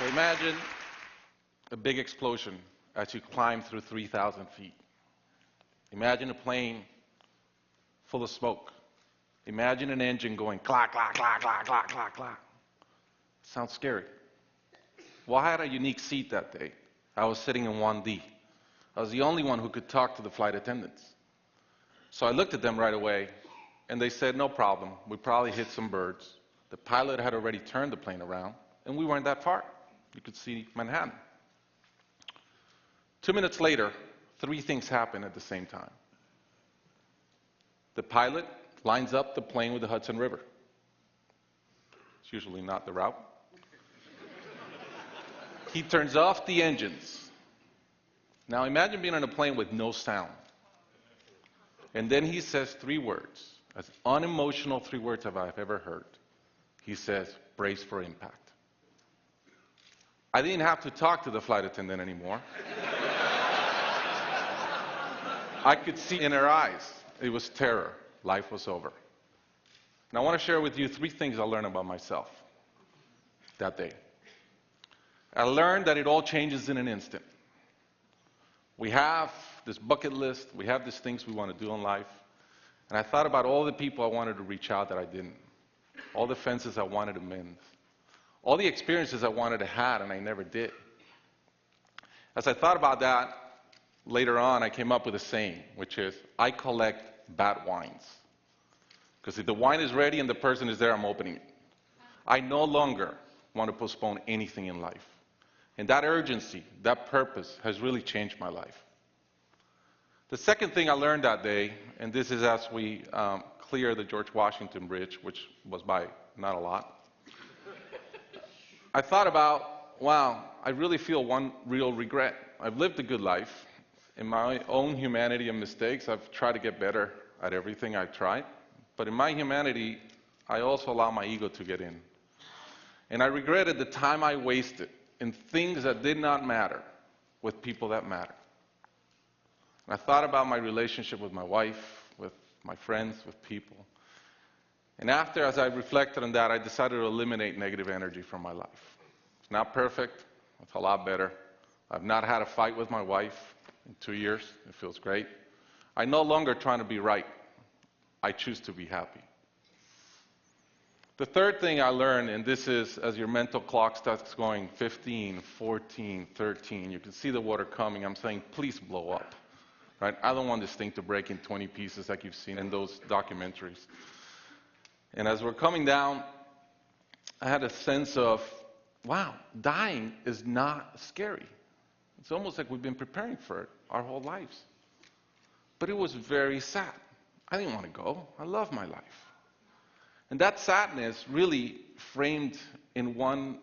So imagine a big explosion as you climb through 3,000 feet. Imagine a plane full of smoke. Imagine an engine going clack, clack, clack, clack, clack, clack, clack. Sounds scary. Well, I had a unique seat that day. I was sitting in 1D. I was the only one who could talk to the flight attendants. So I looked at them right away, and they said, no problem. We probably hit some birds. The pilot had already turned the plane around, and we weren't that far. You could see Manhattan. 2 minutes later, 3 things happen at the same time. The pilot lines up the plane with the Hudson River. It's usually not the route. He turns off the engines. Now imagine being on a plane with no sound. And then he says 3 words, as unemotional 3 words as I've ever heard. He says, brace for impact. I didn't have to talk to the flight attendant anymore. I could see in her eyes, it was terror. Life was over. Now I want to share with you 3 things I learned about myself that day. I learned that it all changes in an instant. We have this bucket list, we have these things we want to do in life, and I thought about all the people I wanted to reach out that I didn't, all the fences I wanted to mend, all the experiences I wanted to have and I never did. As I thought about that, later on I came up with a saying, which is, I collect bad wines. Because if the wine is ready and the person is there, I'm opening it. I no longer want to postpone anything in life. And that urgency, that purpose, has really changed my life. The second thing I learned that day, and this is as we clear the George Washington Bridge, which was by not a lot, I thought about, wow, I really feel one real regret. I've lived a good life. In my own humanity and mistakes, I've tried to get better at everything I tried. But in my humanity, I also allow my ego to get in. And I regretted the time I wasted in things that did not matter with people that matter. And I thought about my relationship with my wife, with my friends, with people. And after, as I reflected on that, I decided to eliminate negative energy from my life. It's not perfect. It's a lot better. I've not had a fight with my wife in 2 years. It feels great. I'm no longer trying to be right. I choose to be happy. The third thing I learned, and this is as your mental clock starts going 15, 14, 13, you can see the water coming. I'm saying, please blow up. Right? I don't want this thing to break in 20 pieces like you've seen in those documentaries. And as we're coming down, I had a sense of, wow, dying is not scary. It's almost like we've been preparing for it our whole lives. But it was very sad. I didn't want to go. I love my life. And that sadness really framed in one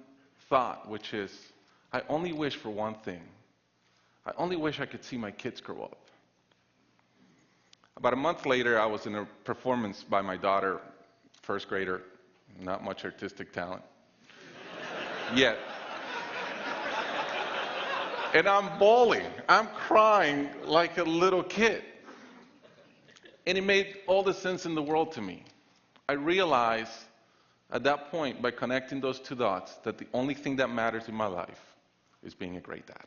thought, which is, I only wish for one thing. I only wish I could see my kids grow up. About a month later, I was in a performance by my daughter, first grader, not much artistic talent, yet. And I'm bawling, I'm crying like a little kid. And it made all the sense in the world to me. I realized at that point, by connecting those 2 dots, that the only thing that matters in my life is being a great dad.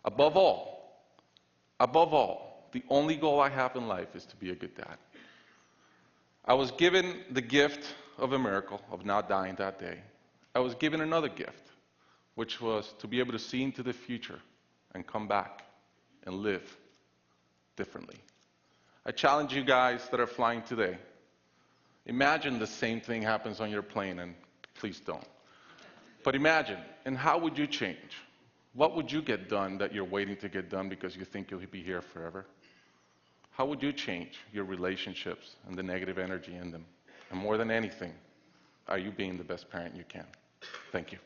Above all, the only goal I have in life is to be a good dad. I was given the gift of a miracle of not dying that day. I was given another gift, which was to be able to see into the future and come back and live differently. I challenge you guys that are flying today. Imagine the same thing happens on your plane, and please don't. But imagine, and how would you change? What would you get done that you're waiting to get done because you think you'll be here forever? How would you change your relationships and the negative energy in them? And more than anything, are you being the best parent you can? Thank you.